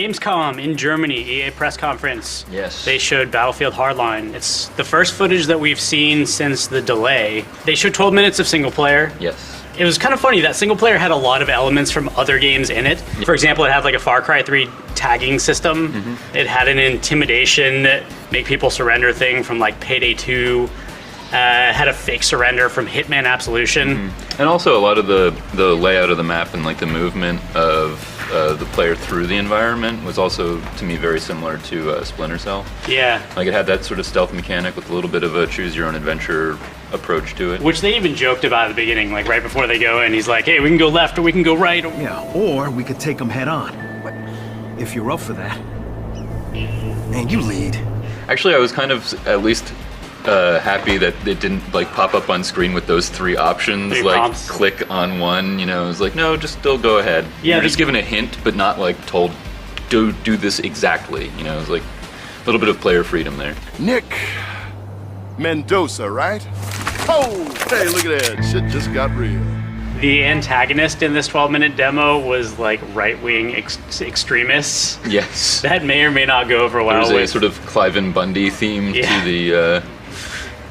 Gamescom in Germany, EA press conference. Yes. They showed Battlefield Hardline. It's the first footage that we've seen since the delay. They showed 12 minutes of single player. Yes. It was kind of funny. That single player had a lot of elements from other games in it. For example, it had like a Far Cry 3 tagging system. Mm-hmm. It had an intimidation, make people surrender thing from like Payday 2. Had a fake surrender from Hitman Absolution. Mm-hmm. And also a lot of the layout of the map and like the movement of the player through the environment was also, to me, very similar to Splinter Cell. Yeah. Like it had that sort of stealth mechanic with a little bit of a choose-your-own-adventure approach to it. Which they even joked about at the beginning, like right before they go in. He's like, hey, we can go left or we can go right. Yeah, or we could take them head on. If you're up for that. And you lead. Actually, I was kind of at least happy that it didn't like pop up on screen with those three options, three like prompts. Click on one, you know. It was like, no, just still go ahead. Yeah, you're just given a hint, but not like told do this exactly, you know. It was like a little bit of player freedom there. Nick Mendoza, right? Oh, hey, look at that. Shit just got real. The antagonist in this 12-minute demo was like right-wing extremists. Yes. That may or may not go over well. There's a sort of Cliven Bundy theme to the...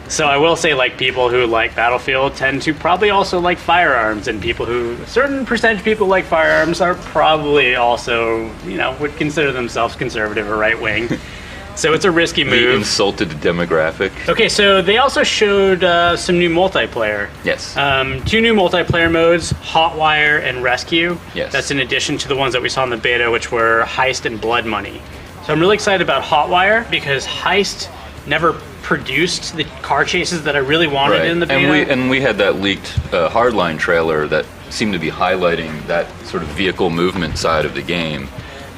So I will say, like, people who like Battlefield tend to probably also like firearms, and people who, a certain percentage of people who like firearms are probably also, you know, would consider themselves conservative or right-wing. So it's a risky move. The insulted demographic. Okay, so they also showed some new multiplayer. Yes. 2 new multiplayer modes, Hotwire and Rescue. Yes. That's in addition to the ones that we saw in the beta, which were Heist and Blood Money. So I'm really excited about Hotwire because Heist never produced the car chases that I really wanted in the beta. And we had that leaked Hardline trailer that seemed to be highlighting that sort of vehicle movement side of the game.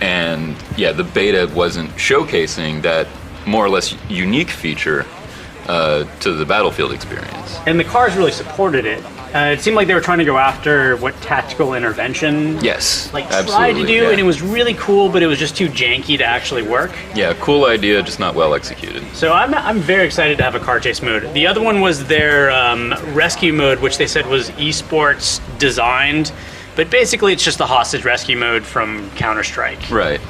And yeah, the beta wasn't showcasing that more or less unique feature to the Battlefield experience. And the cars really supported it. It seemed like they were trying to go after what tactical intervention yes, tried absolutely, to do, yeah. And it was really cool, but it was just too janky to actually work. Yeah, cool idea, just not well executed. So I'm very excited to have a car chase mode. The other one was their rescue mode, which they said was esports designed. But basically, it's just the hostage rescue mode from Counter-Strike. Right,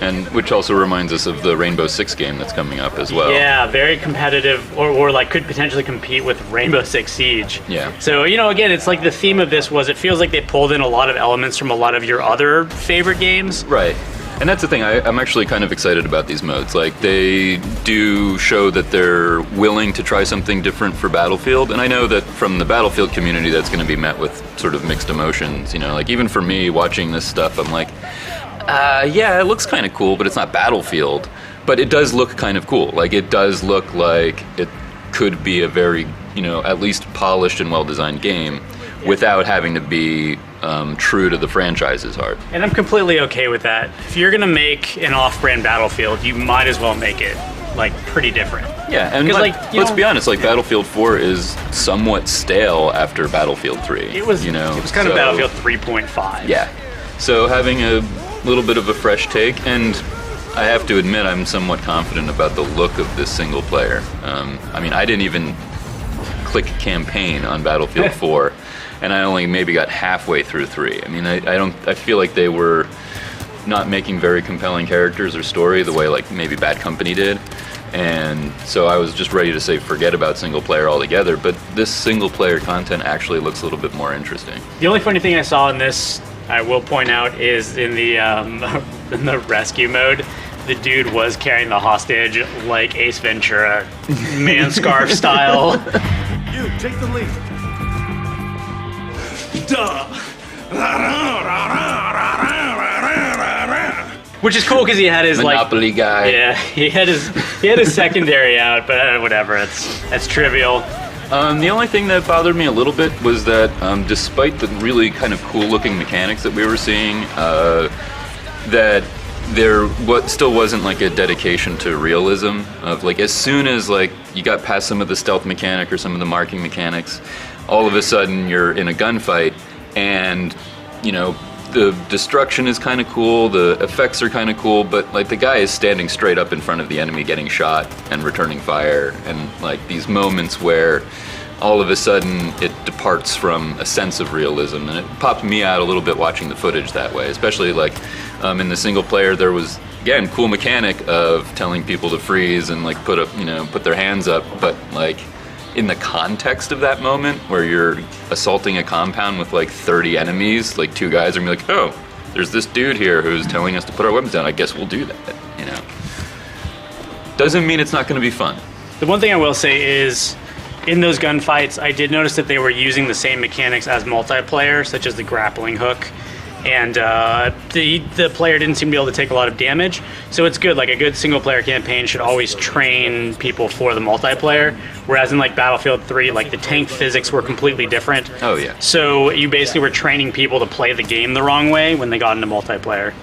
and which also reminds us of the Rainbow Six game that's coming up as well. Yeah, very competitive, or like could potentially compete with Rainbow Six Siege. Yeah. So, you know, again, it's like the theme of this was it feels like they pulled in a lot of elements from a lot of your other favorite games. Right. And that's the thing, I'm actually kind of excited about these modes. Like, they do show that they're willing to try something different for Battlefield, and I know that from the Battlefield community that's going to be met with sort of mixed emotions, you know, like even for me watching this stuff, I'm like, yeah, it looks kind of cool, but it's not Battlefield. But it does look kind of cool. Like, it does look like it could be a very, you know, at least polished and well-designed game without having to be true to the franchise's heart. And I'm completely okay with that. If you're gonna make an off-brand Battlefield, you might as well make it like pretty different. Yeah, and let's be honest, like Battlefield 4 is somewhat stale after Battlefield 3. It was, you know, it was kind of Battlefield 3.5. Yeah, so having a little bit of a fresh take, and I have to admit I'm somewhat confident about the look of this single player. I mean, I didn't even click campaign on Battlefield 4. And I only maybe got halfway through 3. I mean, I feel like they were not making very compelling characters or story the way like maybe Bad Company did. And so I was just ready to say forget about single player altogether, but this single player content actually looks a little bit more interesting. The only funny thing I saw in this, I will point out, is in the in the rescue mode, the dude was carrying the hostage like Ace Ventura, man scarf style. You, take the lead. Which is cool because he had his Monopoly guy. Yeah, he had his secondary out, but whatever. That's trivial. The only thing that bothered me a little bit was that despite the really kind of cool looking mechanics that we were seeing, that there still wasn't like a dedication to realism of like as soon as like you got past some of the stealth mechanic or some of the marking mechanics, all of a sudden you're in a gunfight and, you know, the destruction is kind of cool, the effects are kind of cool, but like the guy is standing straight up in front of the enemy getting shot and returning fire, and like these moments where all of a sudden it departs from a sense of realism, and it popped me out a little bit watching the footage that way. Especially like in the single player, there was again cool mechanic of telling people to freeze and like put their hands up, but like in the context of that moment where you're assaulting a compound with like 30 enemies, like two guys are gonna be like, oh, there's this dude here who's telling us to put our weapons down. I guess we'll do that. Doesn't mean it's not going to be fun. The one thing I will say is, in those gunfights, I did notice that they were using the same mechanics as multiplayer, such as the grappling hook, and the player didn't seem to be able to take a lot of damage. So it's good. Like a good single-player campaign should always train people for the multiplayer. Whereas in like Battlefield 3, like the tank physics were completely different. Oh yeah. So you basically were training people to play the game the wrong way when they got into multiplayer.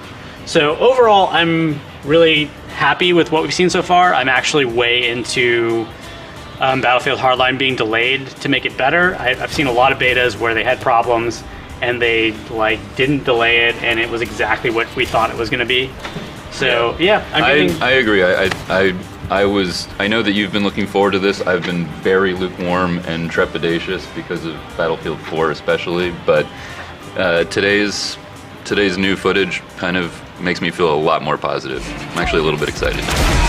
So overall, I'm really happy with what we've seen so far. I'm actually way into Battlefield Hardline being delayed to make it better. I've seen a lot of betas where they had problems and they like didn't delay it, and it was exactly what we thought it was going to be. So yeah, I agree. I know that you've been looking forward to this. I've been very lukewarm and trepidatious because of Battlefield 4 especially, but today's new footage kind of makes me feel a lot more positive. I'm actually a little bit excited now.